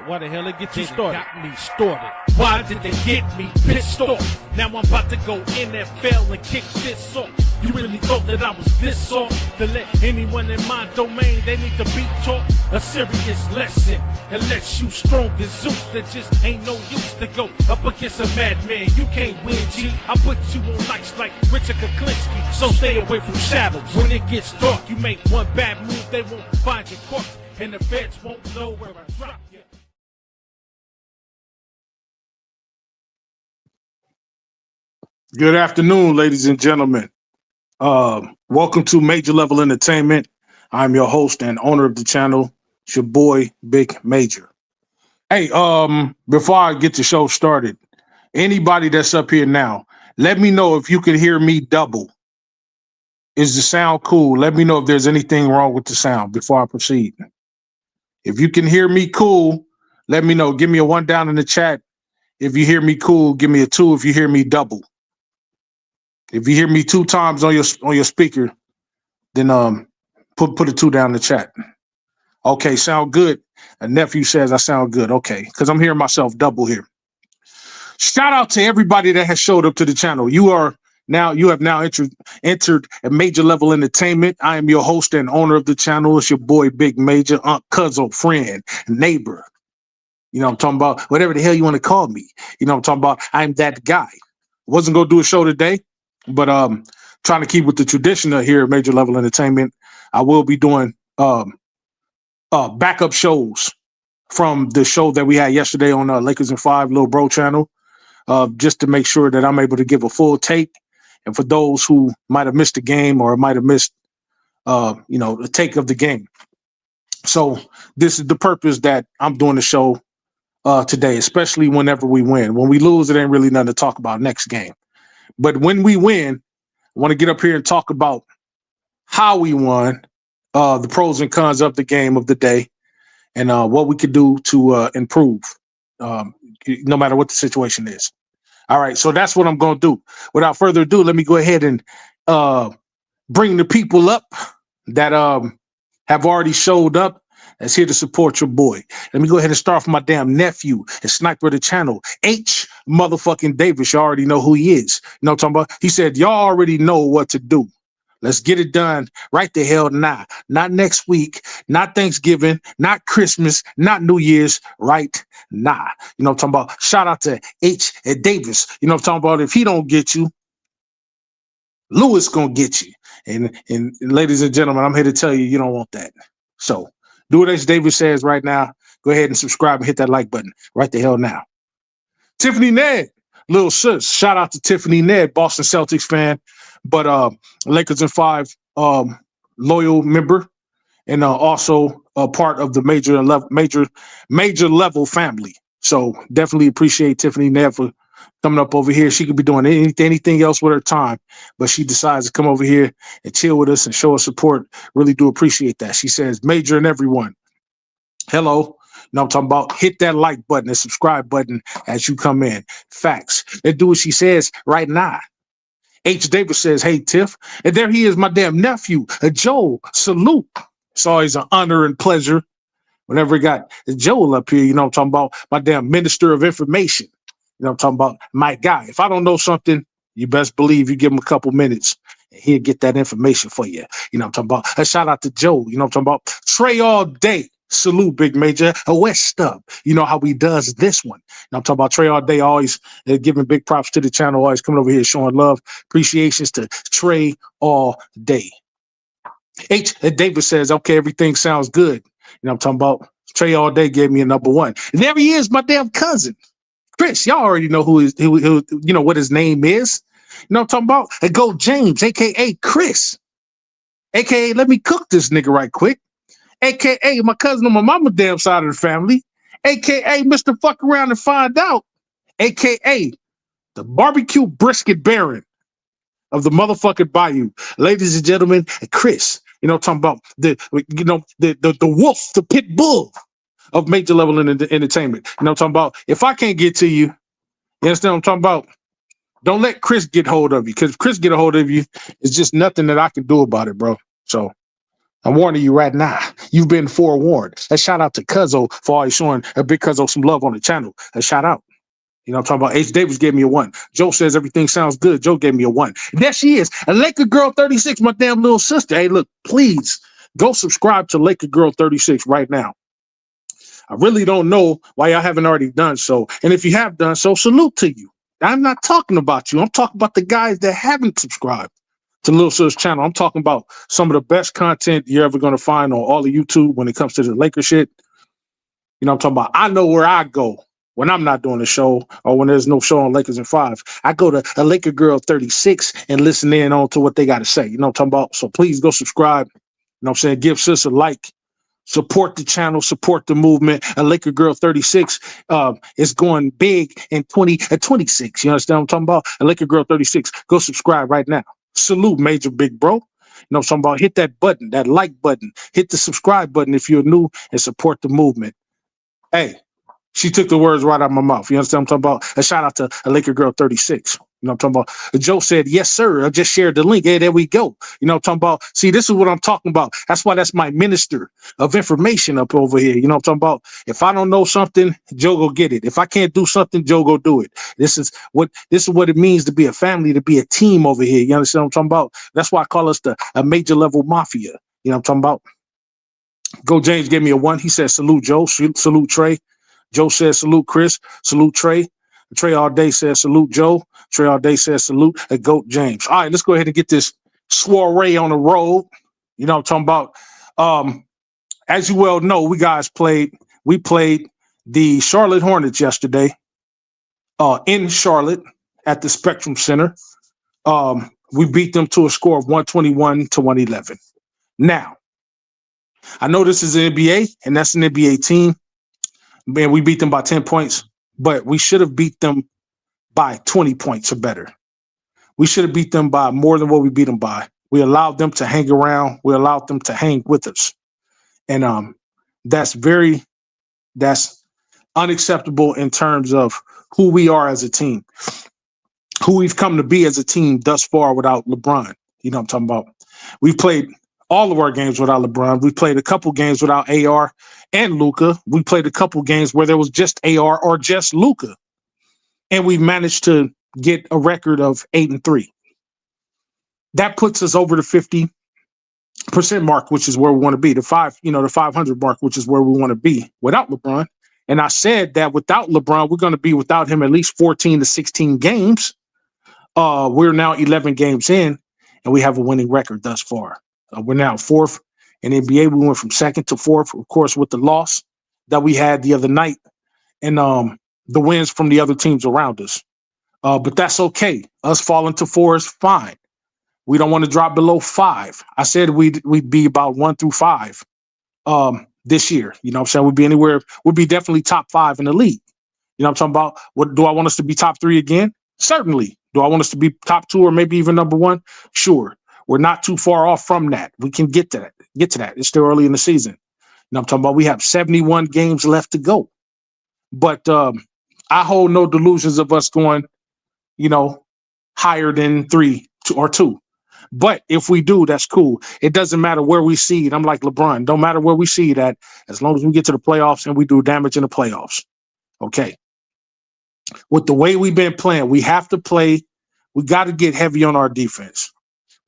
Why the hell it get you started? Got me started. Why did they get me pissed off? Now I'm about to go NFL and kick this off. You really thought that I was this off? To let anyone in my domain, they need to be taught a serious lesson. Unless you strong as Zeus, there just ain't no use to go up against a madman. You can't win, G. I put you on ice like Richard Kuklinski, so stay away from shadows. When it gets dark, you make one bad move, they won't find your corpse, and the feds won't know where I drop you. Good afternoon, ladies and gentlemen. Welcome to Major Level Entertainment. I'm your host and owner of the channel. It's your boy, Big Major. Hey, before I get the show started, anybody that's up here now, let me know if you can hear me double. Is the sound cool? Let me know if there's anything wrong with the sound before I proceed. If you can hear me cool, let me know. Give me a 1 down in the chat. If you hear me cool, give me a 2 if you hear me double. If you hear me 2 times on your speaker, then put a 2 down in the chat. Okay, sound good. A nephew says I sound good. Okay, because I'm hearing myself double here. Shout out to everybody that has showed up to the channel. You have now entered a Major Level Entertainment. I am your host and owner of the channel. It's your boy Big Major, cousin, friend, neighbor. You know what I'm talking about? Whatever the hell you want to call me. You know what I'm talking about? I'm that guy. Wasn't gonna do a show today, but trying to keep with the tradition here at Major Level Entertainment. I will be doing backup shows from the show that we had yesterday on Lakers in 5 Lil Bro channel, just to make sure that I'm able to give a full take. And for those who might have missed the game or might have missed, the take of the game. So this is the purpose that I'm doing the show today, especially whenever we win. When we lose, it ain't really nothing to talk about next game. But when we win, I want to get up here and talk about how we won, the pros and cons of the game of the day, and what we could do to improve, no matter what the situation is. All right, so that's what I'm going to do. Without further ado, let me go ahead and bring the people up that have already showed up that's here to support your boy. Let me go ahead and start from my damn nephew and sniper of the channel, H motherfucking Davis. You already know who he is. You know what I'm talking about? He said, y'all already know what to do. Let's get it done right the hell now. Not next week, not Thanksgiving, not Christmas, not New Year's, right now. You know what I'm talking about? Shout out to H Davis. You know what I'm talking about? If he don't get you, Lewis gonna get you. And ladies and gentlemen, I'm here to tell you, you don't want that. So do what H Davis says right now. Go ahead and subscribe and hit that like button right the hell now. Tiffany Ned, little sis. Shout out to Tiffany Ned, Boston Celtics fan, but Lakers in 5 loyal member, and also a part of the major level family. So definitely appreciate Tiffany Ned for coming up over here. She could be doing anything else with her time, but she decides to come over here and chill with us and show us support. Really do appreciate that. She says, Major and everyone, hello. You know what I'm talking about? Hit that like button and subscribe button as you come in. Facts. Let's do what she says right now. H. Davis says, hey, Tiff. And there he is, my damn nephew, Joel. Salute. It's always an honor and pleasure whenever we got Joel up here. You know what I'm talking about? My damn Minister of Information. You know what I'm talking about? My guy. If I don't know something, you best believe you give him a couple minutes and he'll get that information for you. You know what I'm talking about? A shout out to Joel. You know what I'm talking about? Trey all day. Salute, Big Major. A West Stub. You know how he does this one. And I'm talking about Trey all day, always giving big props to the channel, always coming over here showing love. Appreciations to Trey all day. H. Davis says, okay, everything sounds good. You know what I'm talking about? Trey all day gave me a number 1. And there he is, my damn cousin. Chris, y'all already know who you know what his name is. You know what I'm talking about? Go James, aka Chris. AKA, let me cook this nigga right quick. AKA my cousin on my mama damn side of the family. AKA Mr. Fuck Around and Find Out. AKA the barbecue brisket baron of the motherfucking Bayou. Ladies and gentlemen, Chris. You know what I'm talking about? The wolf, the pit bull of Major Level Entertainment. You know what I'm talking about? If I can't get to you, you understand what I'm talking about? Don't let Chris get hold of you, because if Chris get a hold of you, it's just nothing that I can do about it, bro. So I'm warning you right now. You've been forewarned. A shout out to Cuzzo for always showing a big Cuzzo some love on the channel. A shout out. You know, I'm talking about H. Davis gave me a 1. Joe says everything sounds good. Joe gave me a 1. There she is. A Laker Girl 36, my damn little sister. Hey, look, please go subscribe to Laker Girl 36 right now. I really don't know why y'all haven't already done so. And if you have done so, salute to you. I'm not talking about you. I'm talking about the guys that haven't subscribed to Lil Sis channel. I'm talking about some of the best content you're ever going to find on all of YouTube when it comes to the Laker shit. You know, I'm talking about, I know where I go when I'm not doing a show or when there's no show on Lakers in 5. I go to a Laker Girl 36 and listen in on to what they got to say. You know what I'm talking about? So please go subscribe. You know what I'm saying? Give sis a like. Support the channel, support the movement. A Laker Girl 36 is going big in 2026. You understand what I'm talking about? A Laker Girl 36. Go subscribe right now. Salute, Major Big Bro. You know what I'm talking about? Hit that button, that like button. Hit the subscribe button if you're new and support the movement. Hey, she took the words right out of my mouth. You understand what I'm talking about? A shout out to a Laker Girl 36. You know what I'm talking about? Joe said, yes, sir. I just shared the link. Hey, there we go. You know what I'm talking about? See, this is what I'm talking about. That's why that's my minister of information up over here. You know what I'm talking about? If I don't know something, Joe go get it. If I can't do something, Joe go do it. This is what it means to be a family, to be a team over here. You understand what I'm talking about? That's why I call us a major level mafia. You know what I'm talking about? Go James gave me a 1. He said, salute Joe, salute Trey. Joe says, salute Chris, salute Trey. Trey all day says, salute Joe. Trey all day says, salute a GOAT James. All right, let's go ahead and get this soiree on the road. You know what I'm talking about? As you well know, we played the Charlotte Hornets yesterday in Charlotte at the Spectrum Center. We beat them to a score of 121 to 111. Now, I know this is the NBA, and that's an NBA team. Man, we beat them by 10 points, but we should have beat them by 20 points or better. We should have beat them by more than what we beat them by. We allowed them to hang around. We allowed them to hang with us. And that's unacceptable in terms of who we are as a team, who we've come to be as a team thus far without LeBron. You know what I'm talking about? We've played all of our games without LeBron. We played a couple games without AR and Luka. We played a couple games where there was just AR or just Luka. And we managed to get a record of 8-3. That puts us over the 50% mark, which is where we want to be. The 500 mark, which is where we want to be without LeBron. And I said that without LeBron, we're going to be without him at least 14 to 16 games. We're now 11 games in, and we have a winning record thus far. We're now fourth in NBA. We went from second to fourth, of course, with the loss that we had the other night and the wins from the other teams around us. But that's okay. Us falling to 4 is fine. We don't want to drop below 5. I said we'd be about 1 through 5 this year. You know what I'm saying? We'd be definitely top 5 in the league. You know what I'm talking about? What do I want us to be top 3 again? Certainly. Do I want us to be top 2 or maybe even number 1? Sure. We're not too far off from that. We can get to that. It's still early in the season. You know what I'm talking about? We have 71 games left to go. But I hold no delusions of us going, higher than 3 or 2. But if we do, that's cool. It doesn't matter where we seed. I'm like LeBron. Don't matter where we seed at, as long as we get to the playoffs and we do damage in the playoffs. Okay. With the way we've been playing, we have to play. We got to get heavy on our defense.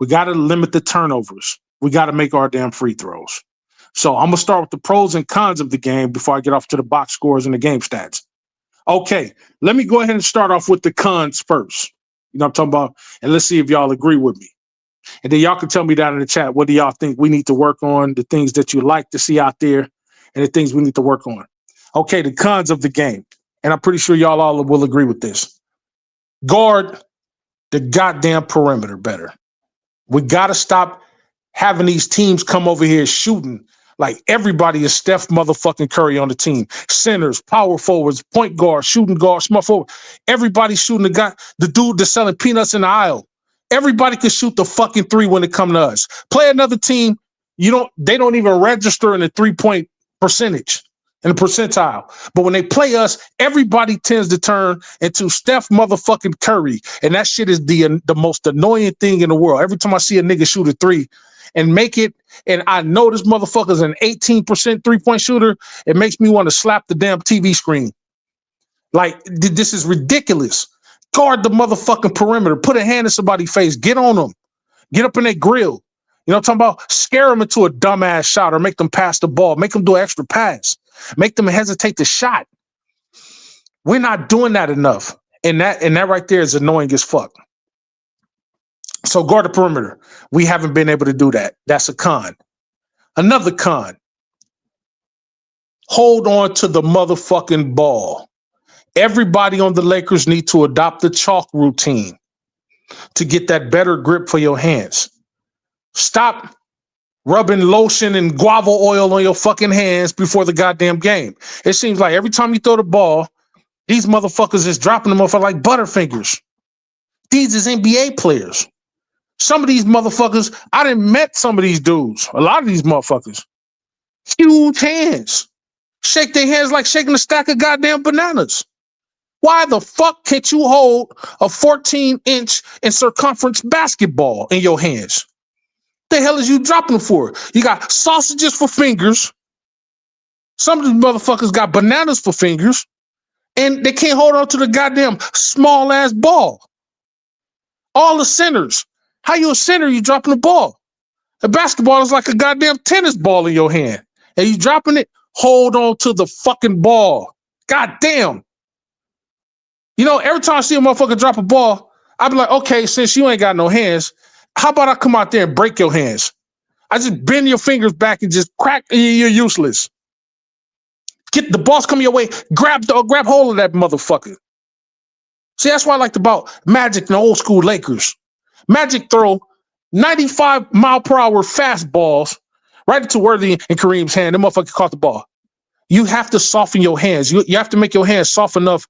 We got to limit the turnovers. We got to make our damn free throws. So I'm going to start with the pros and cons of the game before I get off to the box scores and the game stats. Okay, let me go ahead and start off with the cons first. You know what I'm talking about? And let's see if y'all agree with me. And then y'all can tell me down in the chat, what do y'all think we need to work on, the things that you like to see out there, and the things we need to work on. Okay, the cons of the game. And I'm pretty sure y'all all will agree with this. Guard the goddamn perimeter better. We got to stop having these teams come over here shooting like everybody is Steph motherfucking Curry on the team. Centers, power forwards, point guard, shooting guard, small forward. Everybody's shooting the dude that's selling peanuts in the aisle. Everybody can shoot the fucking 3 when it comes to us. Play another team, they don't even register in the 3-point percentage. In the percentile. But when they play us, everybody tends to turn into Steph motherfucking Curry. And that shit is the most annoying thing in the world. Every time I see a nigga shoot a 3, and make it, and I know this motherfucker's an 18% three-point shooter, it makes me want to slap the damn TV screen. Like, this is ridiculous. Guard the motherfucking perimeter. Put a hand in somebody's face. Get on them. Get up in their grill. You know what I'm talking about? Scare them into a dumbass shot or make them pass the ball. Make them do an extra pass. Make them hesitate the shot. We're not doing that enough. And that right there is annoying as fuck. So guard the perimeter. We haven't been able to do that. That's a con. Another con. Hold on to the motherfucking ball. Everybody on the Lakers need to adopt the chalk routine to get that better grip for your hands. Stop rubbing lotion and guava oil on your fucking hands before the goddamn game. It seems like every time you throw the ball, these motherfuckers is dropping them off like Butterfingers. These is NBA players. Some of these motherfuckers, I done met some of these dudes. A lot of these motherfuckers. Huge hands. Shake their hands like shaking a stack of goddamn bananas. Why the fuck can't you hold a 14-inch in circumference basketball in your hands? The hell is you dropping them for? You got sausages for fingers. Some of these motherfuckers got bananas for fingers. And they can't hold on to the goddamn small-ass ball. All the centers. How you a center, you dropping the ball? A basketball is like a goddamn tennis ball in your hand. And you dropping it, hold on to the fucking ball. God damn. You know, every time I see a motherfucker drop a ball, I be like, okay, since you ain't got no hands, how about I come out there and break your hands? I just bend your fingers back and just crack, you're useless. Get the balls coming your way, grab hold of that motherfucker. See, that's why I liked about Magic and the old school Lakers. Magic throw 95 mile per hour fastballs right into Worthy and Kareem's hand. The motherfucker caught the ball. You have to soften your hands. You have to make your hands soft enough.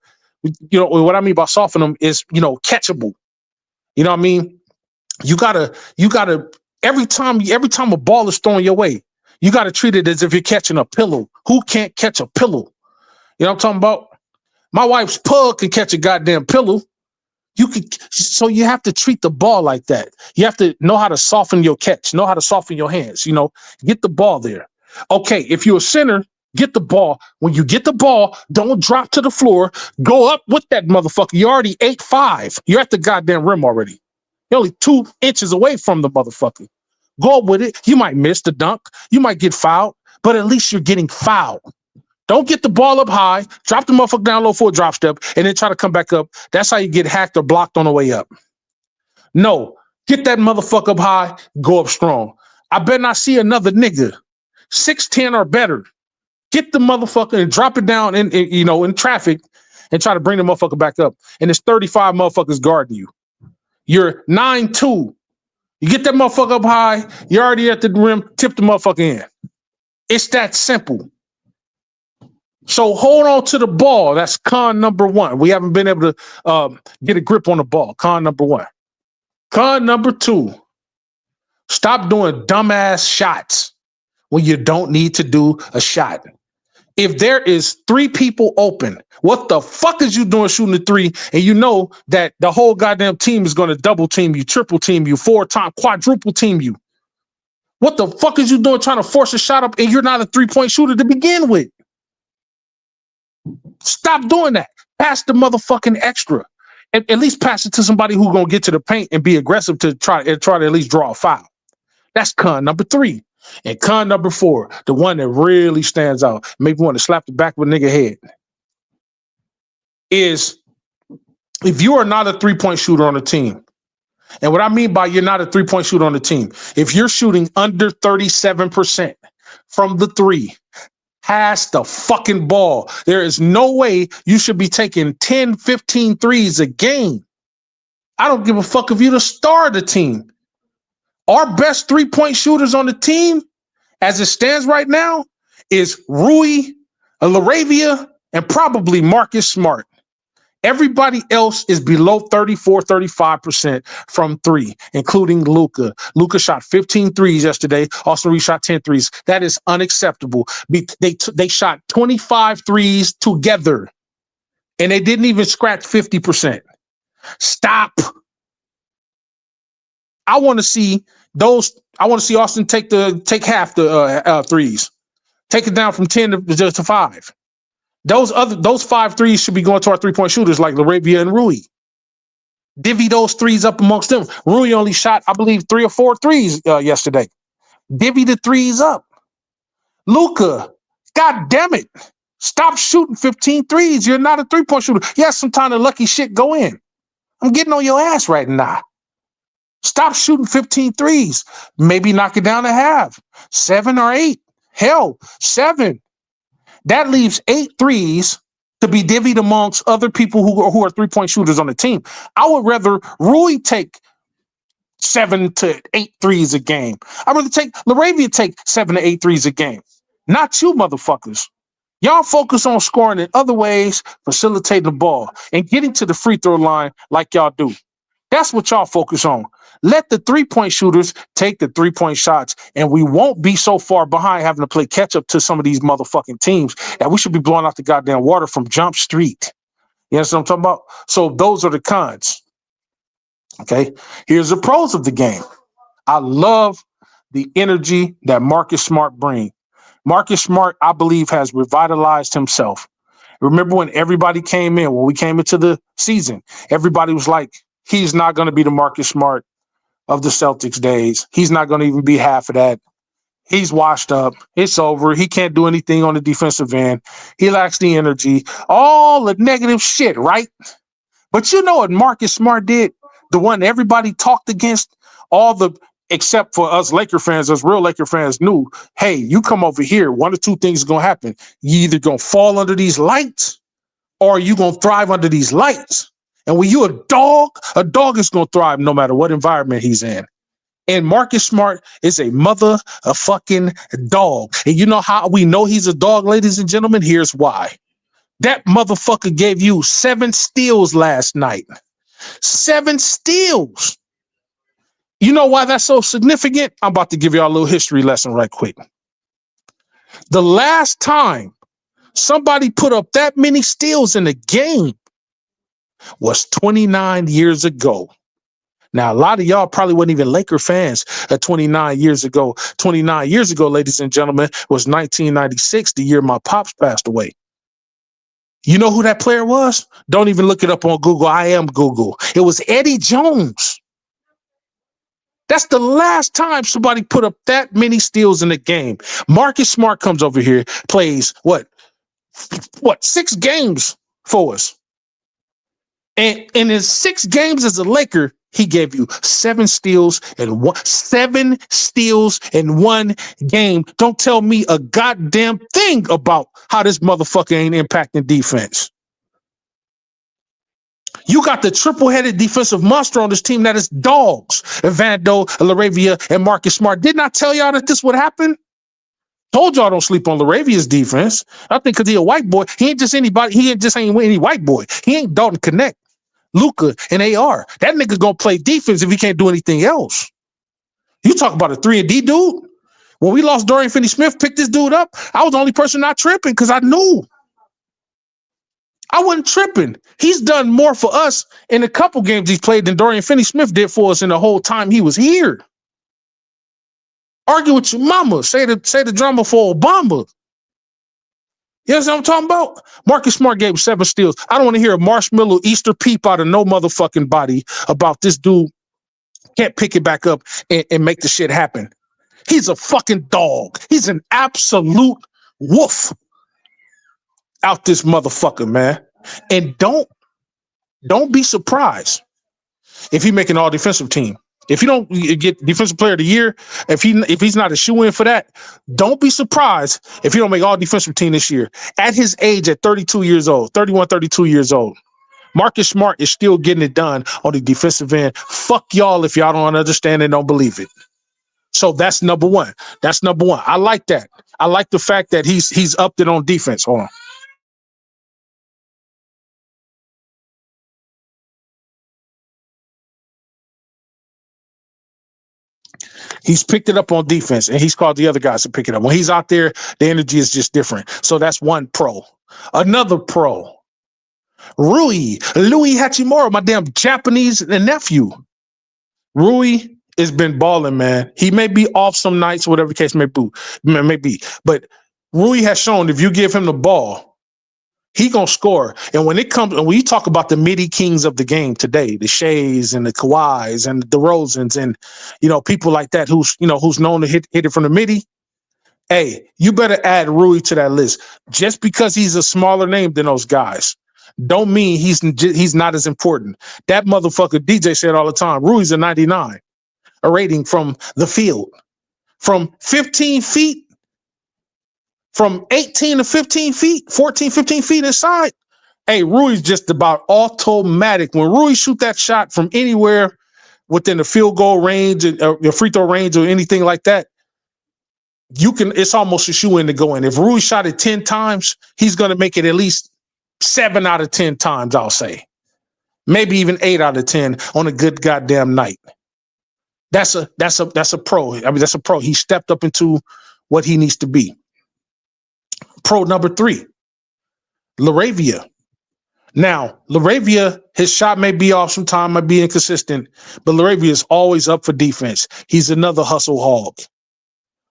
You know, what I mean by soften them is, you know, catchable. You know what I mean? You gotta, every time a ball is thrown your way, you gotta treat it as if you're catching a pillow. Who can't catch a pillow? You know what I'm talking about? My wife's pug can catch a goddamn pillow. So you have to treat the ball like that. You have to know how to soften your catch, know how to soften your hands, you know, get the ball there. Okay, if you're a center, get the ball. When you get the ball, don't drop to the floor. Go up with that motherfucker. You're already 8'5". You're at the goddamn rim already. You're only 2 inches away from the motherfucker. Go up with it. You might miss the dunk. You might get fouled, but at least you're getting fouled. Don't get the ball up high, drop the motherfucker down low for a drop step, and then try to come back up. That's how you get hacked or blocked on the way up. No, get that motherfucker up high, go up strong. I better not see another nigga 6'10" or better. Get the motherfucker and drop it down in traffic and try to bring the motherfucker back up. And it's 35 motherfuckers guarding you. You're 9'2". You get that motherfucker up high, you're already at the rim, tip the motherfucker in. It's that simple. So hold on to the ball. That's con number one. We haven't been able to get a grip on the ball. Con number one. Con number two. Stop doing dumbass shots when you don't need to do a shot. If there is 3 people open, what the fuck is you doing shooting the 3? And you know that the whole goddamn team is going to double team you, triple team you, 4-time, quadruple team you. What the fuck is you doing trying to force a shot up and you're not a 3-point shooter to begin with? Stop doing that. Pass the motherfucking extra. At least pass it to somebody who's going to get to the paint and be aggressive to try to at least draw a foul. That's con number 3. And con number 4, the one that really stands out, make me want to slap the back of a nigga head, is if you are not a 3-point shooter on the team, and what I mean by you're not a 3-point shooter on the team, if you're shooting under 37% from the 3, pass the fucking ball. There is no way you should be taking 10, 15 threes a game. I don't give a fuck if you're the star of the team. Our best 3-point shooters on the team, as it stands right now, is Rui, LaRavia, and probably Marcus Smart. Everybody else is below 34, 35% from 3, including Luka. Luka shot 15 threes yesterday. Austin Reeves shot 10 threes. That is unacceptable. They shot 25 threes together, and they didn't even scratch 50%. Stop. I want to see I want to see Austin take half the threes. Take it down from 10 to 5. Those 5 threes should be going to our 3-point shooters like LaRavia and Rui. Divvy those threes up amongst them. Rui only shot, I believe, 3 or 4 threes yesterday. Divvy the threes up. Luka, God damn it. Stop shooting 15 threes. You're not a 3-point shooter. Yes, sometimes the lucky shit go in. I'm getting on your ass right now. Stop shooting 15 threes. Maybe knock it down to half. 7 or 8. Hell, 7. That leaves 8 threes to be divvied amongst other people who are 3-point shooters on the team. I would rather Rui take 7 to 8 threes a game. I'd rather take LaRavia take 7 to 8 threes a game. Not you motherfuckers. Y'all focus on scoring in other ways, facilitating the ball, and getting to the free throw line like y'all do. That's what y'all focus on. Let the 3-point shooters take the 3-point shots, and we won't be so far behind having to play catch up to some of these motherfucking teams that we should be blowing out the goddamn water from Jump Street. You know what I'm talking about? So those are the cons. Okay, here's the pros of the game. I love the energy that Marcus Smart brings. Marcus Smart, I believe, has revitalized himself. Remember when everybody came in, when we came into the season, everybody was like, he's not going to be the Marcus Smart of the Celtics days. He's not going to even be half of that. He's washed up. It's over. He can't do anything on the defensive end. He lacks the energy. All the negative shit, right? But you know what Marcus Smart did? The one everybody talked against, except for us Laker fans, us real Laker fans knew, hey, you come over here, one or two things is going to happen. You either going to fall under these lights or you going to thrive under these lights. And when you a dog is going to thrive no matter what environment he's in. And Marcus Smart is a fucking dog. And you know how we know he's a dog, ladies and gentlemen? Here's why. That motherfucker gave you 7 steals last night. 7 steals. You know why that's so significant? I'm about to give y'all a little history lesson right quick. The last time somebody put up that many steals in a game was 29 years ago. Now, a lot of y'all probably weren't even Laker fans at 29 years ago. 29 years ago, ladies and gentlemen, was 1996, the year my pops passed away. You know who that player was? Don't even look it up on Google. I am Google. It was Eddie Jones. That's the last time somebody put up that many steals in a game. Marcus Smart comes over here, plays what 6 games for us. And in his 6 games as a Laker, he gave you 7 steals in 1 game. Don't tell me a goddamn thing about how this motherfucker ain't impacting defense. You got the triple-headed defensive monster on this team that is dogs. Vando, LaRavia, and Marcus Smart. Didn't I tell y'all that this would happen? Told y'all don't sleep on LaRavia's defense. I think because he a white boy. He ain't just anybody. He ain't any white boy. He ain't Dalton Connect, Luka, and AR. That nigga gonna play defense if he can't do anything else. You talk about a 3-and-D dude. When we lost Dorian Finney-Smith, picked this dude up, I was the only person not tripping because I knew. I wasn't tripping. He's done more for us in a couple games he's played than Dorian Finney-Smith did for us in the whole time he was here. Argue with your mama. Say the drama for Obama. You know what I'm talking about? Marcus Smart gave 7 steals. I don't want to hear a marshmallow Easter peep out of no motherfucking body about this dude can't pick it back up and make the shit happen. He's a fucking dog. He's an absolute wolf out this motherfucker, man. And don't be surprised if he make an all defensive team. If you don't get defensive player of the year, if he's not a shoe-in for that, don't be surprised if he don't make all defensive team this year. At his age, at 32 years old, Marcus Smart is still getting it done on the defensive end. Fuck y'all if y'all don't understand and don't believe it. So that's number one. I like that. I like the fact that he's upped it on defense. Hold on. He's picked it up on defense, and he's called the other guys to pick it up. When he's out there, the energy is just different. So that's one pro. Another pro, Louis Hachimura, my damn Japanese nephew. Rui has been balling, man. He may be off some nights, whatever the case may be. But Rui has shown if you give him the ball, he gonna score. And when you talk about the midi kings of the game today, the Shays and the Kawhis and the DeRozans and people like that who's known to hit it from the midi. Hey, you better add Rui to that list. Just because he's a smaller name than those guys, don't mean he's not as important. That motherfucker DJ said all the time, Rui's a 99, a rating from the field, from 15 feet. From 18 to 15 feet, 14, 15 feet inside, hey, Rui's just about automatic. When Rui shoot that shot from anywhere within the field goal range, your free throw range, or anything like that, it's almost a shoe-in to go in. If Rui shot it 10 times, he's going to make it at least 7 out of 10 times, I'll say. Maybe even 8 out of 10 on a good goddamn night. That's a pro. I mean, that's a pro. He stepped up into what he needs to be. Pro number 3, LaRavia. Now, LaRavia, his shot may be off sometime, might be inconsistent, but LaRavia is always up for defense. He's another hustle hog.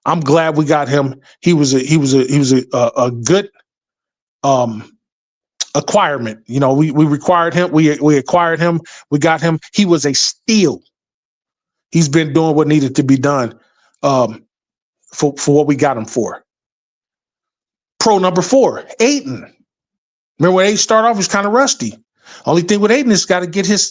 I'm glad we got him. He was a good acquirement. We required him. We acquired him. We got him. He was a steal. He's been doing what needed to be done for what we got him for. Pro number 4, Ayton. Remember when Ayton started off, he was kind of rusty. Only thing with Ayton is got to get his,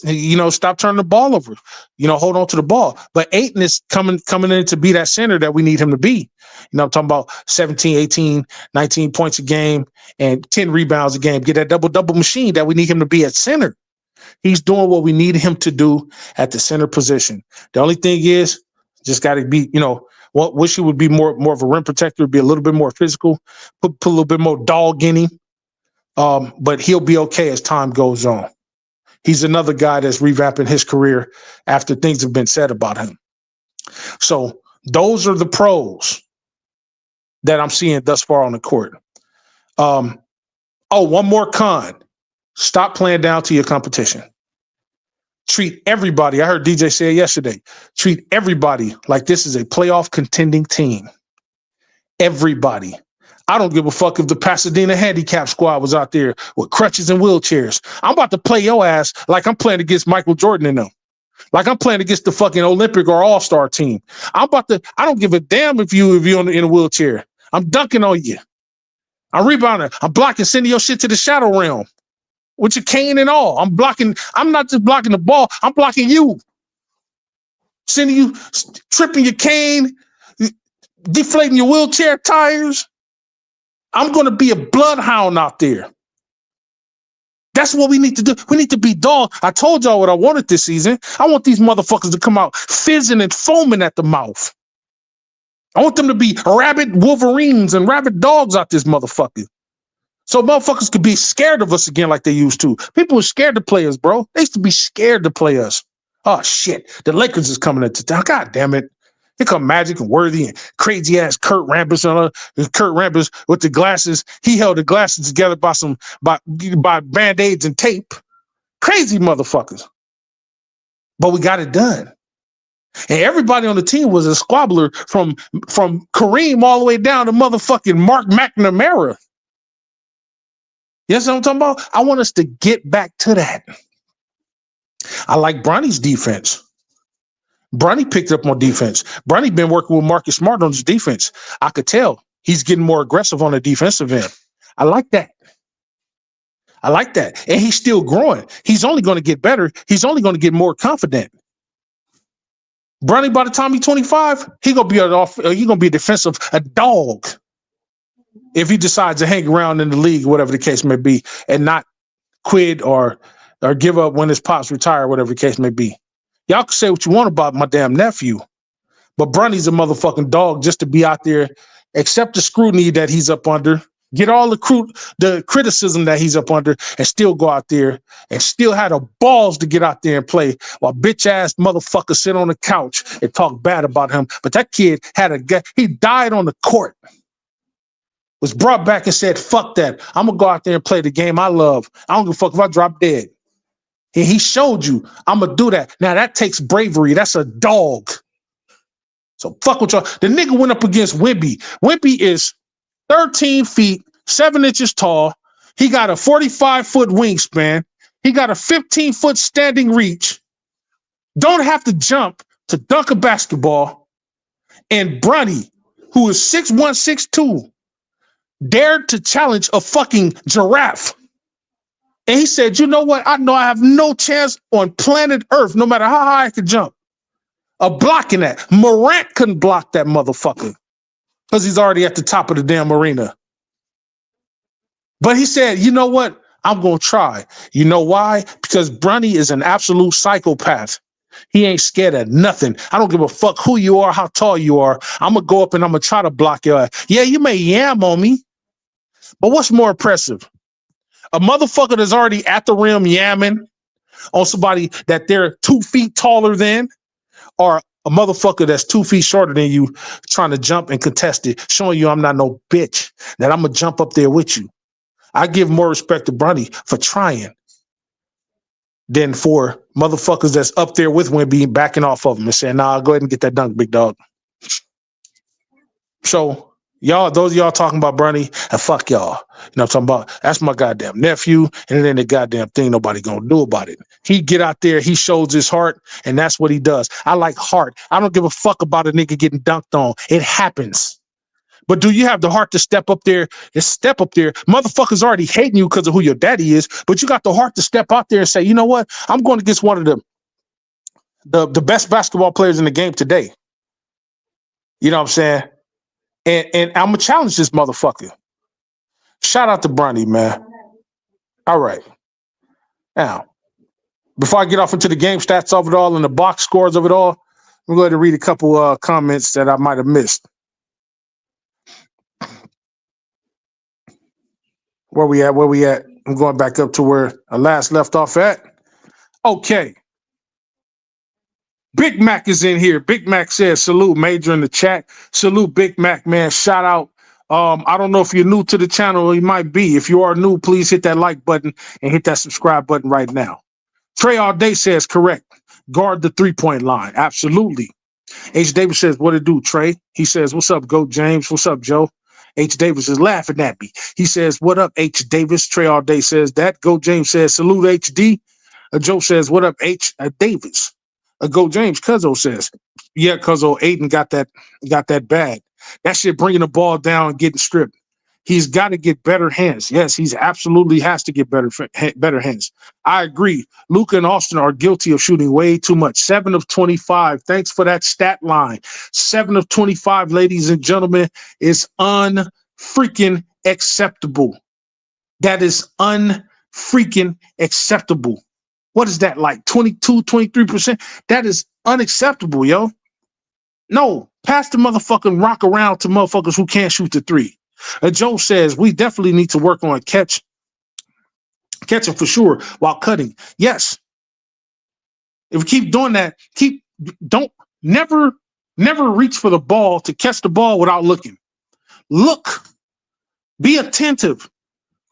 stop turning the ball over, hold on to the ball. But Ayton is coming in to be that center that we need him to be. I'm talking about 17, 18, 19 points a game and 10 rebounds a game. Get that double machine that we need him to be at center. He's doing what we need him to do at the center position. The only thing is, just got to be, wish he would be more of a rim protector, be a little bit more physical, put a little bit more dog in him. But he'll be okay as time goes on. He's another guy that's revamping his career after things have been said about him. So those are the pros that I'm seeing thus far on the court. One more con. Stop playing down to your competition. Treat everybody, I heard DJ say it yesterday, treat everybody like this is a playoff contending team. Everybody. I don't give a fuck if the Pasadena handicap squad was out there with crutches and wheelchairs. I'm about to play your ass like I'm playing against Michael Jordan and them. Like I'm playing against the fucking Olympic or All-Star team. I don't give a damn if you're in a wheelchair. I'm dunking on you. I'm rebounding. I'm blocking, sending your shit to the shadow realm with your cane and all. I'm not just blocking the ball. I'm blocking you. Sending you, tripping your cane, deflating your wheelchair tires. I'm going to be a bloodhound out there. That's what we need to do. We need to be dog. I told y'all what I wanted this season. I want these motherfuckers to come out fizzing and foaming at the mouth. I want them to be rabid Wolverines and rabid dogs out this motherfucker. So motherfuckers could be scared of us again like they used to. People were scared to play us, bro. They used to be scared to play us. Oh, shit. The Lakers is coming into town. God damn it. Here come Magic and Worthy and crazy ass Kurt Rambis. Kurt Rambis with the glasses. He held the glasses together by Band-Aids and tape. Crazy motherfuckers. But we got it done. And everybody on the team was a squabbler from Kareem all the way down to motherfucking Mark McNamara. You know what I'm talking about? I want us to get back to that. I like Bronny's defense. Bronny picked up on defense. Bronny been working with Marcus Smart on his defense. I could tell he's getting more aggressive on the defensive end. I like that. And he's still growing. He's only going to get better. He's only going to get more confident. Bronny, by the time he's 25, he's going to be a defensive, a dog. If he decides to hang around in the league, whatever the case may be, and not quit or give up when his pops retire, whatever the case may be. Y'all can say what you want about my damn nephew, but Bronny's a motherfucking dog just to be out there, accept the scrutiny that he's up under, get all the criticism that he's up under, and still go out there and still have the balls to get out there and play while bitch-ass motherfuckers sit on the couch and talk bad about him. But that kid he died on the court. Was brought back and said, fuck that. I'm going to go out there and play the game I love. I don't give a fuck if I drop dead. And he showed you, I'm going to do that. Now, that takes bravery. That's a dog. So fuck with y'all. The nigga went up against Wemby. Wemby is 13 feet, 7 inches tall. He got a 45-foot wingspan. He got a 15-foot standing reach. Don't have to jump to dunk a basketball. And Bronny, who is 6'1", 6'2", dared to challenge a fucking giraffe. And he said, you know what? I know I have no chance on planet Earth, no matter how high I could jump, of blocking that. Morant couldn't block that motherfucker because he's already at the top of the damn arena. But he said, you know what? I'm going to try. You know why? Because Bronny is an absolute psychopath. He ain't scared of nothing. I don't give a fuck who you are, how tall you are. I'm going to go up and I'm going to try to block your ass. Yeah, you may yam on me, but what's more impressive? A motherfucker that's already at the rim yamming on somebody that they're 2 feet taller than, or a motherfucker that's 2 feet shorter than you trying to jump and contest it, showing you I'm not no bitch, that I'm going to jump up there with you. I give more respect to Bronny for trying than for motherfuckers that's up there with Wemby backing off of him and saying, nah, go ahead and get that dunk, big dog. So y'all, those of y'all talking about Bronny, and fuck y'all. You know what I'm talking about? That's my goddamn nephew, and it ain't a goddamn thing nobody gonna do about it. He get out there, he shows his heart, and that's what he does. I like heart. I don't give a fuck about a nigga getting dunked on. It happens. But do you have the heart to step up there and step up there? Motherfuckers already hating you because of who your daddy is, but you got the heart to step out there and say, you know what? I'm going against one of the best basketball players in the game today. You know what I'm saying? And I'm going to challenge this motherfucker. Shout out to Bronny, man. All right. Now, before I get off into the game stats of it all and the box scores of it all, I'm going to read a couple comments that I might have missed. Where we at? I'm going back up to where I last left off at. Okay. Big Mac is in here. Big Mac says, salute Major in the chat. Salute Big Mac, man. Shout out. I don't know if you're new to the channel, or you might be. If you are new, please hit that like button and hit that subscribe button right now. Trey All Day says, correct. Guard the 3-point line. Absolutely. H. Davis says, what it do, Trey? He says, what's up, Go James? What's up, Joe? H. Davis is laughing at me. He says, what up, H. Davis? Trey All Day says that. Go James says, salute, HD. Joe says, what up, H. Davis? Go James. Cuzzo says, yeah, Cuzzo, Aiden got that bad. That shit bringing the ball down and getting stripped. He's got to get better hands. Yes, he's absolutely has to get better hands. I agree. Luka and Austin are guilty of shooting way too much. 7 of 25. Thanks for that stat line. 7 of 25, ladies and gentlemen, is unfreaking acceptable. That is unfreaking acceptable. What is that, like 22, 23%? That is unacceptable, yo. No, pass the motherfucking rock around to motherfuckers who can't shoot the three. Joe says, we definitely need to work on catching for sure while cutting. Yes. If we keep doing that, never reach for the ball to catch the ball without looking. Look, be attentive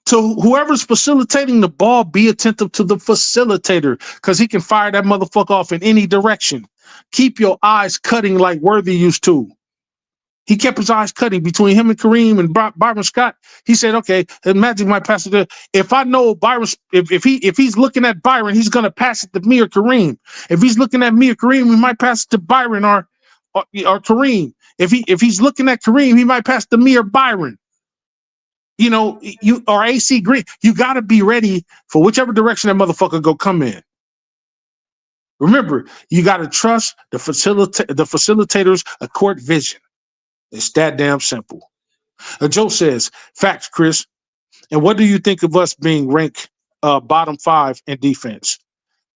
to whoever's facilitating the ball. Be attentive to the facilitator because he can fire that motherfucker off in any direction. Keep your eyes cutting like Worthy used to. He kept his eyes cutting between him and Kareem and Byron Scott. He said, okay, Magic might pass it to, if I know Byron, if he's looking at Byron, he's going to pass it to me or Kareem. If he's looking at me or Kareem, he might pass it to Byron or Kareem. If he's looking at Kareem, he might pass it to me or Byron. You know, you or AC Green. You got to be ready for whichever direction that motherfucker go come in. Remember, you got to trust the facilitators' court vision. It's that damn simple. Joe says, facts, Chris. And what do you think of us being ranked bottom 5 in defense?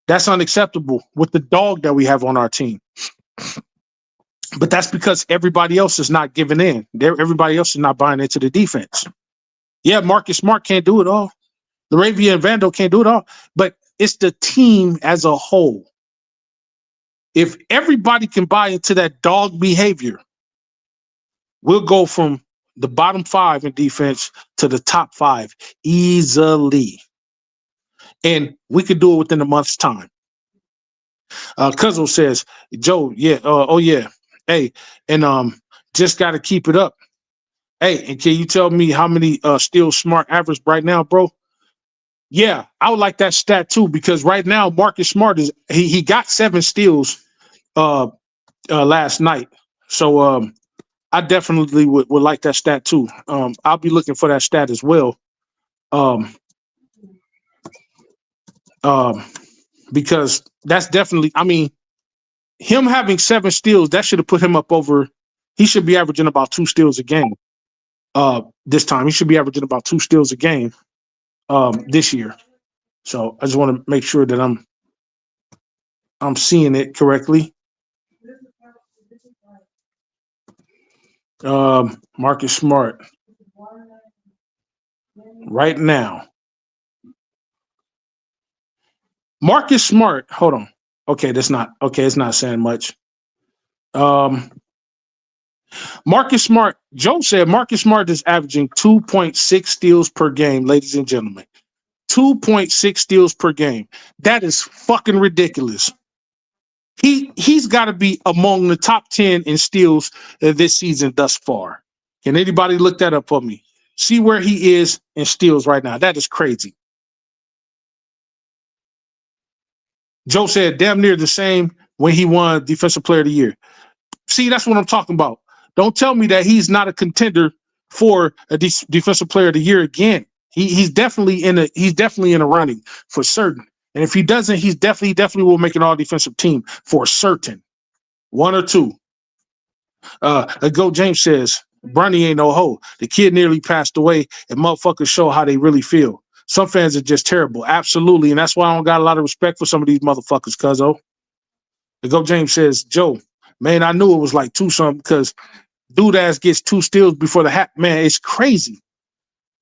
That's unacceptable with the dog that we have on our team. But that's because everybody else is not giving in. Everybody else is not buying into the defense. Yeah, Marcus Smart can't do it all. Laravia and Vando can't do it all. But it's the team as a whole. If everybody can buy into that dog behavior, we'll go from the bottom 5 in defense to the top 5 easily. And we could do it within a month's time. Cuzzo says, Joe, yeah, oh yeah. Hey, and just got to keep it up. Hey, and can you tell me how many steals Smart average right now, bro? Yeah, I would like that stat too, because right now Marcus Smart is he got 7 steals last night. So I definitely would like that stat too. I'll be looking for that stat as well. Um, because that's definitely, I mean, him having 7 steals, that should have put him up over. He should be averaging about 2 steals a game. This time he should be averaging about 2 steals a game this year. So I just want to make sure that I'm seeing it correctly. Marcus Smart right now. Marcus Smart, hold on. Okay, that's not okay. It's not saying much. Marcus Smart, Joe said Marcus Smart is averaging 2.6 steals per game, ladies and gentlemen. 2.6 steals per game. That is fucking ridiculous. He's got to be among the top 10 in steals this season thus far. Can anybody look that up for me? See where he is in steals right now. That is crazy. Joe said damn near the same when he won Defensive Player of the Year. See, that's what I'm talking about. Don't tell me that he's not a contender for a Defensive Player of the Year again. He's definitely in a running for certain. And if he doesn't, he definitely will make an all defensive team for certain. 1 or 2. Go James says, Bronny ain't no hoe. The kid nearly passed away, and motherfuckers show how they really feel. Some fans are just terrible. Absolutely. And that's why I don't got a lot of respect for some of these motherfuckers, cuzzo. The Go James says, Joe, man, I knew it was like 2 something because dude ass gets 2 steals before the hat. Man, it's crazy.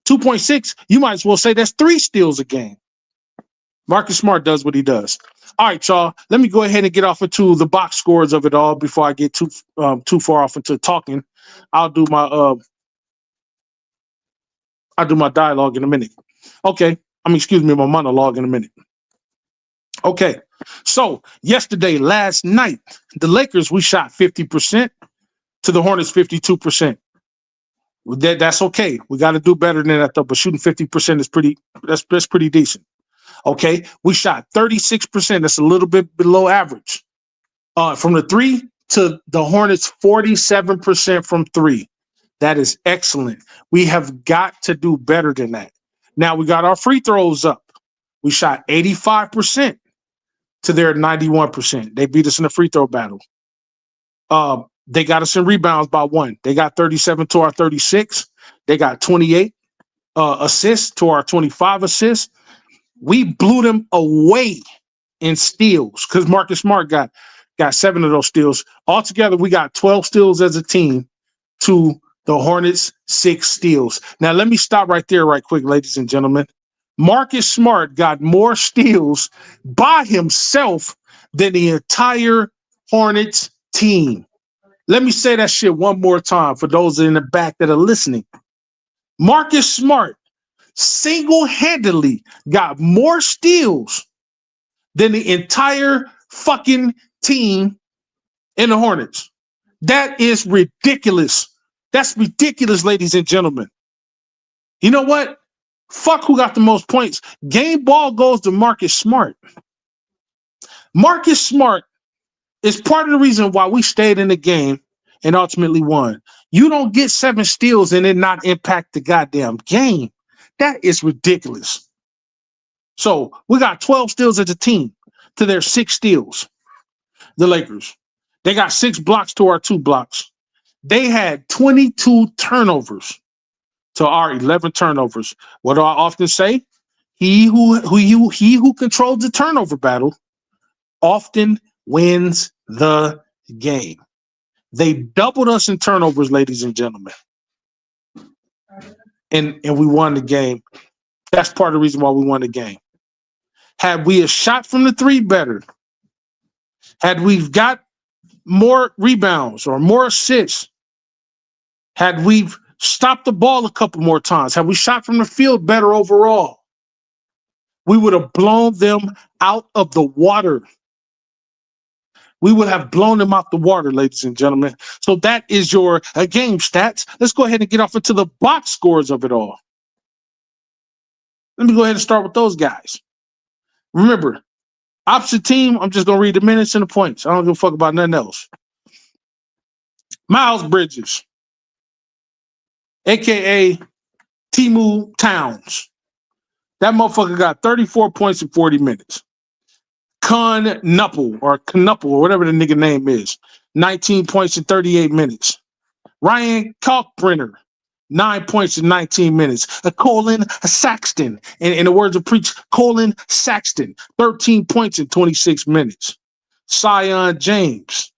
2.6, you might as well say that's 3 steals a game. Marcus Smart does what he does. All right, y'all. Let me go ahead and get off into the box scores of it all before I get too far off into talking. I'll do my dialogue in a minute. Okay. Excuse me, my monologue in a minute. Okay. So last night, the Lakers, we shot 50% to the Hornets 52%. That's okay. We got to do better than that though. But shooting 50% is that's pretty decent. Okay, we shot 36%. That's a little bit below average. From the 3 to the Hornets, 47% from 3. That is excellent. We have got to do better than that. Now we got our free throws up. We shot 85% to their 91%. They beat us in the free throw battle. They got us in rebounds by 1. They got 37 to our 36. They got 28 assists to our 25 assists. We blew them away in steals because Marcus Smart got 7 of those steals. Altogether, we got 12 steals as a team to the Hornets 6 steals. Now, let me stop right there right quick, ladies and gentlemen. Marcus Smart got more steals by himself than the entire Hornets team. Let me say that shit one more time for those in the back that are listening. Marcus Smart single-handedly got more steals than the entire fucking team in the Hornets. That is ridiculous. That's ridiculous, ladies and gentlemen. You know what? Fuck who got the most points. Game ball goes to Marcus Smart. Marcus Smart is part of the reason why we stayed in the game and ultimately won. You don't get 7 steals and it not impact the goddamn game. That is ridiculous. So we got 12 steals as a team to their 6 steals. The Lakers. They got 6 blocks to our 2 blocks. They had 22 turnovers to our 11 turnovers. What do I often say? He who controls the turnover battle often wins the game. They doubled us in turnovers, ladies and gentlemen. And we won the game. That's part of the reason why we won the game. Had we a shot from the 3 better, had we got more rebounds or more assists, had we stopped the ball a couple more times, had we shot from the field better overall, we would have blown them out of the water. we would have blown them out the water, ladies and gentlemen. So that is your game stats. Let's go ahead and get off into the box scores of it all. Let me go ahead and start with those guys. Remember, opposite team, I'm just going to read the minutes and the points. I don't give a fuck about nothing else. Miles Bridges, a.k.a. Timu Towns. That motherfucker got 34 points in 40 minutes. Knuppel or whatever the nigga name is, 19 points in 38 minutes. Ryan Kalkbrenner, 9 points in 19 minutes. Colin Saxton, in the words of Preach, Colin Saxton, 13 points in 26 minutes. Sion James.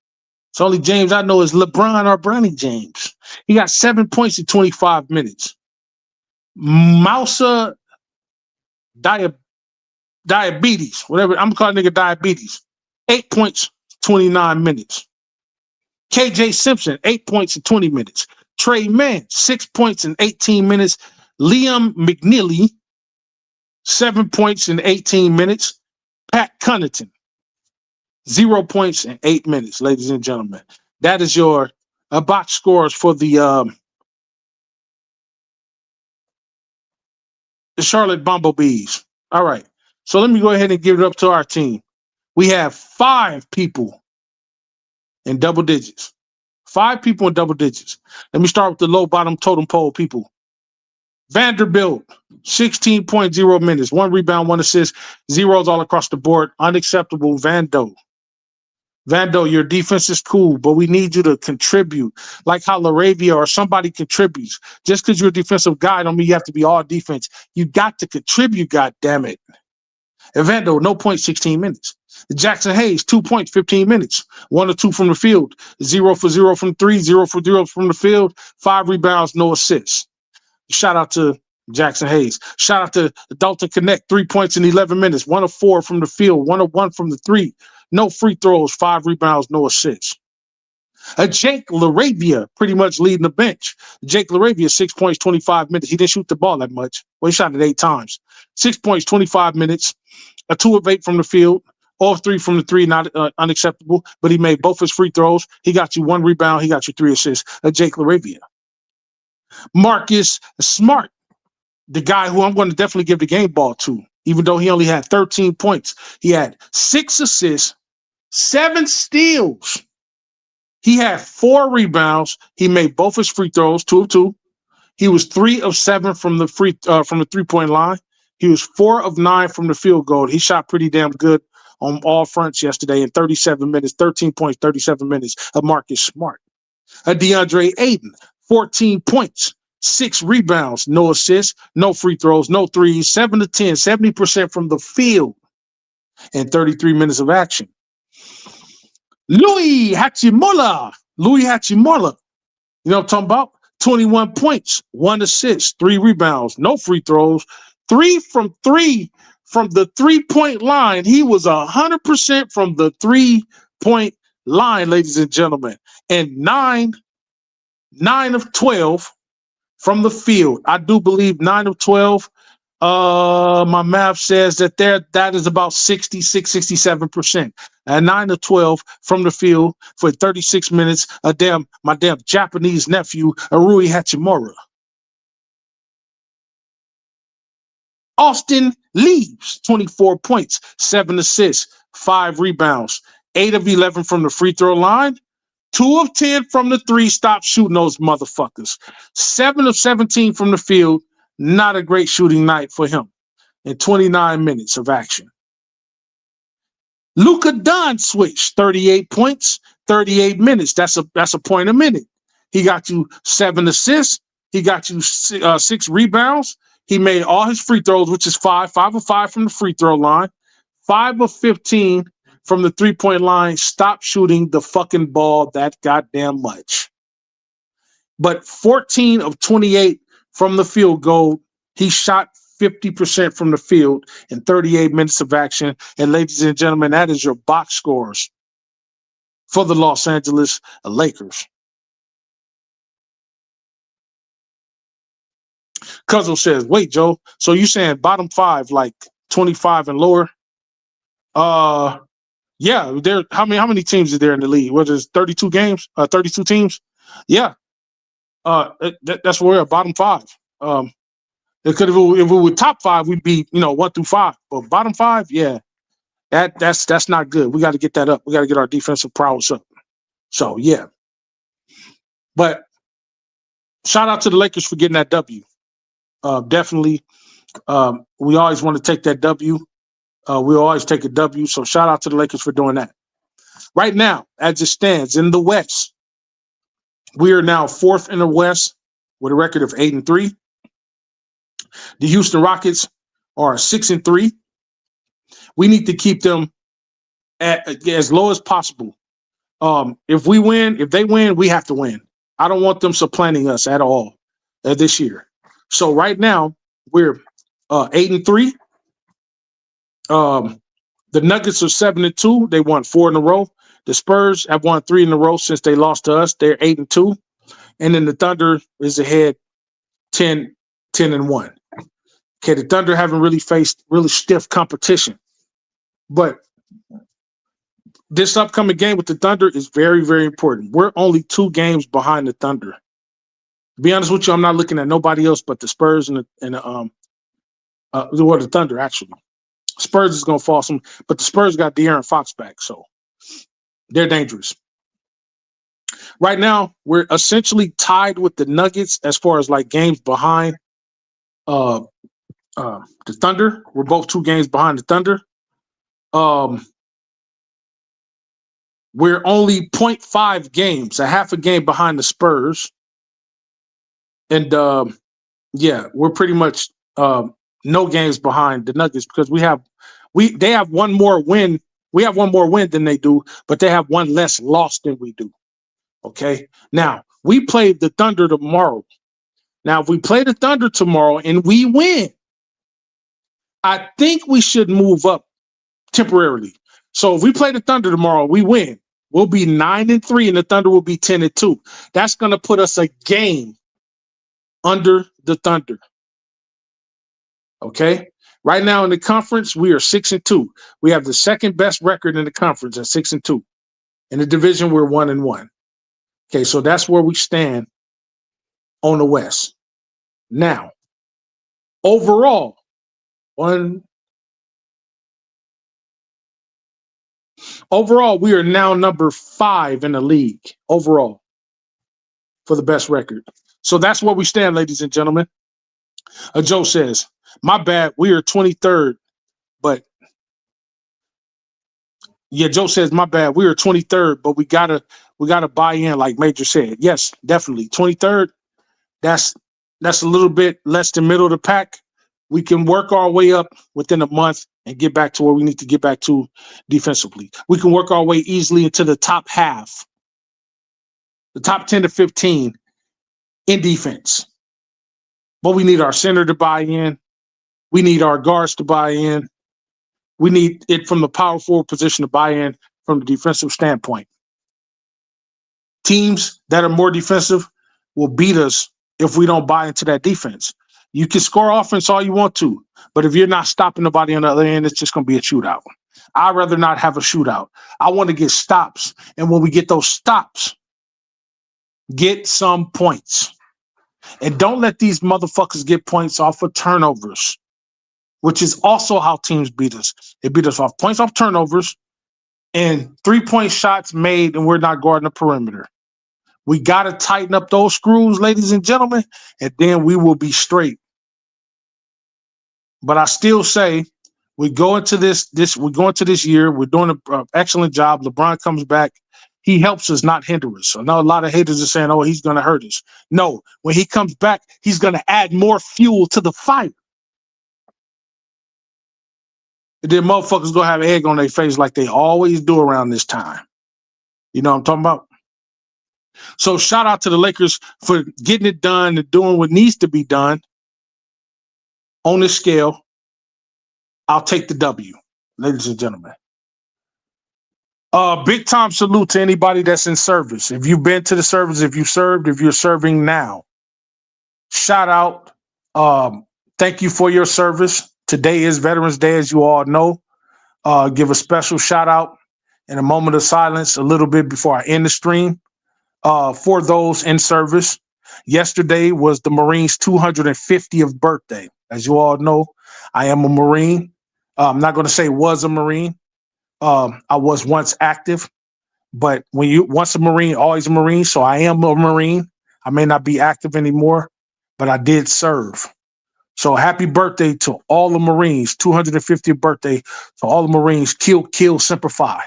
The only James I know is LeBron or Bronny James. He got 7 points in 25 minutes. Mousa Diabetes, whatever. I'm calling nigga Diabetes. 8 points, 29 minutes. KJ Simpson, 8 points in 20 minutes. Trey Mann, 6 points in 18 minutes. Liam McNeely, 7 points in 18 minutes. Pat Connaughton, 0 points in 8 minutes, ladies and gentlemen. That is your box scores for the Charlotte Bumblebees. All right. So let me go ahead and give it up to our team. We have 5 people in double digits. 5 people in double digits. Let me start with the low bottom totem pole people. Vanderbilt, 16.0 minutes, 1 rebound, 1 assist, zeros all across the board. Unacceptable. Vando, your defense is cool, but we need you to contribute. Like how LaRavia or somebody contributes. Just because you're a defensive guy don't mean you have to be all defense. You got to contribute, goddammit. Vando, no point, 16 minutes. Jackson Hayes, 2 points, 15 minutes. 1 or 2 from the field. 0 for 0 from 3, 0 for 0 from the field. 5 rebounds, no assists. Shout out to Jackson Hayes. Shout out to Dalton Connect, 3 points in 11 minutes. 1 of 4 from the field. 1 of 1 from the 3. No free throws, 5 rebounds, no assists. Jake LaRavia pretty much leading the bench. Jake LaRavia, 6 points, 25 minutes. He didn't shoot the ball that much. Well, he shot it 8 times. 6 points, 25 minutes. A 2 of 8 from the field. All 3 from the 3, not unacceptable. But he made both his free throws. He got you 1 rebound. He got you 3 assists. Jake LaRavia. Marcus Smart, the guy who I'm going to definitely give the game ball to, even though he only had 13 points. He had 6 assists, 7 steals. He had 4 rebounds. He made both his free throws, 2 of 2. He was 3 of 7 from the 3-point line. He was 4 of 9 from the field goal. He shot pretty damn good on all fronts yesterday in 37 minutes, 13 points, 37 minutes of Marcus Smart. DeAndre Ayton, 14 points, 6 rebounds, no assists, no free throws, no threes, 7 of 10, 70% from the field in 33 minutes of action. Louis Hachimura. You know what I'm talking about? 21 points, 1 assist, 3 rebounds, no free throws, 3 from 3 from the 3-point line. He was 100% from the 3-point line, ladies and gentlemen, and 9 of 12 from the field. I do believe 9 of 12. My math says that is about 67%. And 9 of 12 from the field for 36 minutes. My damn Japanese nephew, Rui Hachimura. Austin Leaves, 24 points, 7 assists, 5 rebounds, 8 of 11 from the free throw line. 2 of 10 from the 3. Stop shooting those motherfuckers. 7 of 17 from the field. Not a great shooting night for him in 29 minutes of action. Luka Doncic, 38 points, 38 minutes. That's a point a minute. He got you 7 assists. He got you 6 rebounds. He made all his free throws, which is 5 of 5 from the free throw line, 5 of 15 from the 3-point line. Stop shooting the fucking ball that goddamn much. But 14 of 28 from the field goal. He shot 50% from the field in 38 minutes of action. And ladies and gentlemen, that is your box scores for the Los Angeles Lakers. Cuzzo says, wait, Joe, so you saying bottom 5, like 25 and lower? Yeah, there. How many teams is there in the league? What is 32 games? 32 teams? Yeah. That's where we're at, bottom five. Because if we were top five, we'd be 1 through 5. But bottom five, yeah, that's not good. We got to get that up. We got to get our defensive prowess up. So yeah, but shout out to the Lakers for getting that W. Definitely, we always want to take that W. We always take a W. So shout out to the Lakers for doing that. Right now, as it stands in the West, we are now 4th in the West with a record of 8-3. The Houston Rockets are 6-3. We need to keep them at as low as possible. If they win, we have to win. I don't want them supplanting us at all this year. So right now we're 8-3. The Nuggets are 7-2. They won 4 in a row. The Spurs have won 3 in a row since they lost to us. They're 8-2. And then the Thunder is ahead 10-1. Okay, the Thunder haven't really faced really stiff competition. But this upcoming game with the Thunder is very, very important. We're only 2 games behind the Thunder. To be honest with you, I'm not looking at nobody else but the Spurs and the Thunder, actually. Spurs is going to fall some, but the Spurs got De'Aaron Fox back, so they're dangerous. Right now, we're essentially tied with the Nuggets as far as like games behind the Thunder. We're both 2 games behind the Thunder. We're only 0.5 games, a half a game behind the Spurs. And yeah, we're pretty much no games behind the Nuggets because they have one more win. We have one more win than they do, but they have one less loss than we do. Okay. Now we play the Thunder tomorrow. Now, if we play the Thunder tomorrow and we win, I think we should move up temporarily. So if we play the Thunder tomorrow, we win. We'll be 9-3, and the Thunder will be 10-2. That's going to put us a game under the Thunder. Okay. Right now in the conference, we are 6-2. We have the second best record in the conference at 6-2. In the division, we're 1-1. Okay, so that's where we stand on the West. Now, overall, we are now number 5 in the league overall for the best record. So that's where we stand, ladies and gentlemen. Joe says, my bad, we are 23rd, but yeah, Joe says, my bad, we are 23rd, but we gotta buy in, like Major said. Yes, definitely. 23rd, that's a little bit less than middle of the pack. We can work our way up within a month and get back to where we need to get back to defensively. We can work our way easily into the top half, the top 10 to 15 in defense. But we need our center to buy in. We need our guards to buy in. We need it from the power forward position to buy in from the defensive standpoint. Teams that are more defensive will beat us if we don't buy into that defense. You can score offense all you want to, but if you're not stopping nobody on the other end, it's just going to be a shootout. I'd rather not have a shootout. I want to get stops. And when we get those stops, get some points. And don't let these motherfuckers get points off of turnovers, which is also how teams beat us. They beat us off points off turnovers and 3-point shots made, and we're not guarding the perimeter. We got to tighten up those screws, ladies and gentlemen, and then we will be straight. But I still say we go into this year. We're doing an excellent job. LeBron comes back. He helps us, not hinder us. I know a lot of haters are saying, oh, he's going to hurt us. No, when he comes back, he's going to add more fuel to the fire. And then motherfuckers going to have egg on their face like they always do around this time. You know what I'm talking about? So shout out to the Lakers for getting it done and doing what needs to be done on this scale. I'll take the W, ladies and gentlemen. Big time salute to anybody that's in service. If you've been to the service, if you served, if you're serving now, shout out. Thank you for your service. Today is Veterans Day, as you all know. Give a special shout out in a moment of silence a little bit before I end the stream for those in service. Yesterday was the Marines' 250th birthday. As you all know, I am a Marine. I'm not going to say was a Marine. I was once active, but when you once a Marine, always a Marine. So I am a Marine. I may not be active anymore, but I did serve. So happy birthday to all the Marines, 250th birthday to all the Marines. Kill, Semper Fi.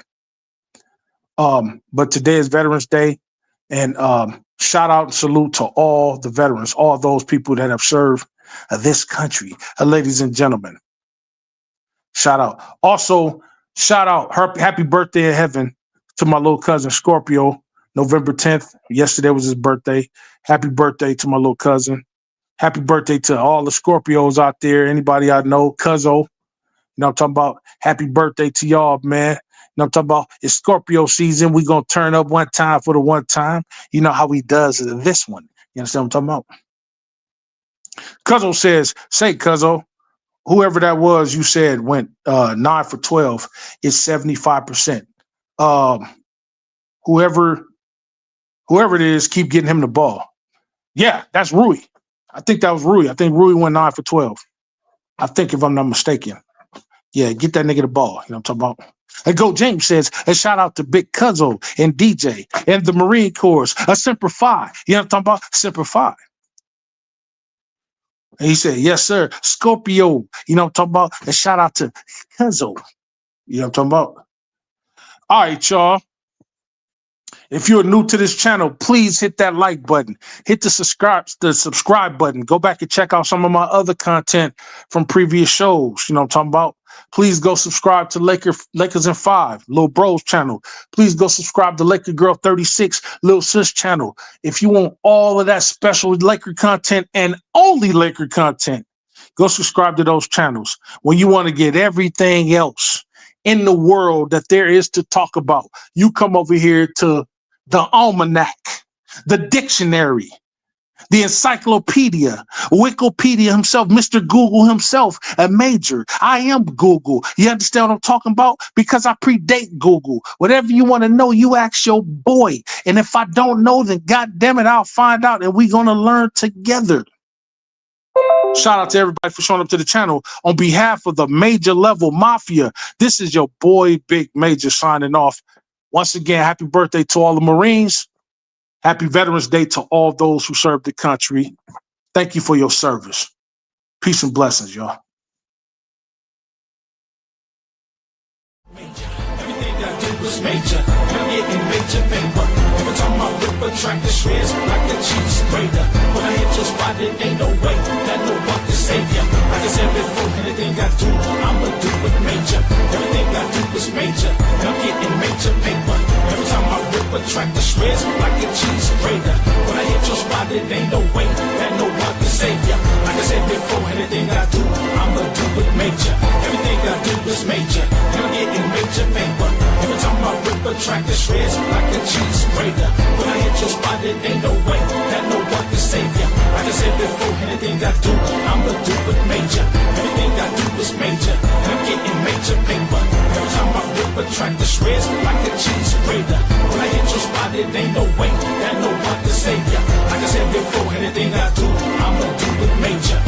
But today is Veterans Day, and shout out and salute to all the veterans, all those people that have served this country. Ladies and gentlemen, shout out. Also, shout out, happy birthday in heaven to my little cousin Scorpio, November 10th. Yesterday was his birthday. Happy birthday to my little cousin. Happy birthday to all the Scorpios out there. Anybody I know, Cuzzo. You know what I'm talking about? Happy birthday to y'all, man. You know what I'm talking about? It's Scorpio season. We gonna turn up one time for the one time. You know how he does this one. You understand what I'm talking about? Cuzzo says, say Cuzzo, whoever that was you said went 9 for 12 is 75%. Whoever it is, keep getting him the ball. Yeah, that's Rui. I think that was Rui. I think Rui went 9 for 12. I think if I'm not mistaken. Yeah, get that nigga the ball. You know what I'm talking about? And Go James says, a shout out to Big Cuzzo and DJ and the Marine Corps. A Semper Fi. You know what I'm talking about? Semper Fi. And he said, yes, sir. Scorpio. You know what I'm talking about? A shout out to Cuzzo. You know what I'm talking about? All right, y'all. If you're new to this channel, please hit that like button. Hit the subscribe button. Go back and check out some of my other content from previous shows. You know what I'm talking about? Please go subscribe to Lakers in 5, Lil Bros channel. Please go subscribe to Laker Girl 36, Lil Sis channel. If you want all of that special Laker content and only Laker content, go subscribe to those channels. When you want to get everything else in the world that there is to talk about, you come over here to the almanac, the dictionary, the encyclopedia, Wikipedia himself, Mr. Google himself, a major. I am Google. You understand what I'm talking about? Because I predate Google. Whatever you want to know, you ask your boy. And if I don't know, then God damn it, I'll find out, and we're going to learn together. Shout out to everybody for showing up to the channel. On behalf of the Major Level Mafia, this is your boy, Big Major, signing off. Once again, happy birthday to all the Marines. Happy Veterans Day to all those who served the country. Thank you for your service. Peace and blessings, y'all. Everything I do is major. I'm getting major paper. Every time I whip a track, the shreds like a cheese grater. When I hit your spot, it ain't no way that no one can save ya. Like I said before, anything I do, I'ma do it major. Everything I do is major. And I'm getting major paper. Every time I whip a track, the shreds like a cheese grater. When I hit your spot, it ain't no way that no one can save ya. Like I said before, anything I do, I'ma do it major. Everything I do is major. And I'm getting major paper. Every time I rip a track, the shreds like a cheese grater. When I hit your spot, it ain't no way that no one can save ya. Like I said before, anything I do, I'ma do it major. Everything I do is major. And I'm getting major paper. Every time I rip a track, the shreds like a cheese grater. When I hit your spot, it ain't no way that no one can save ya. Like I said before, anything I do, I'ma do it major.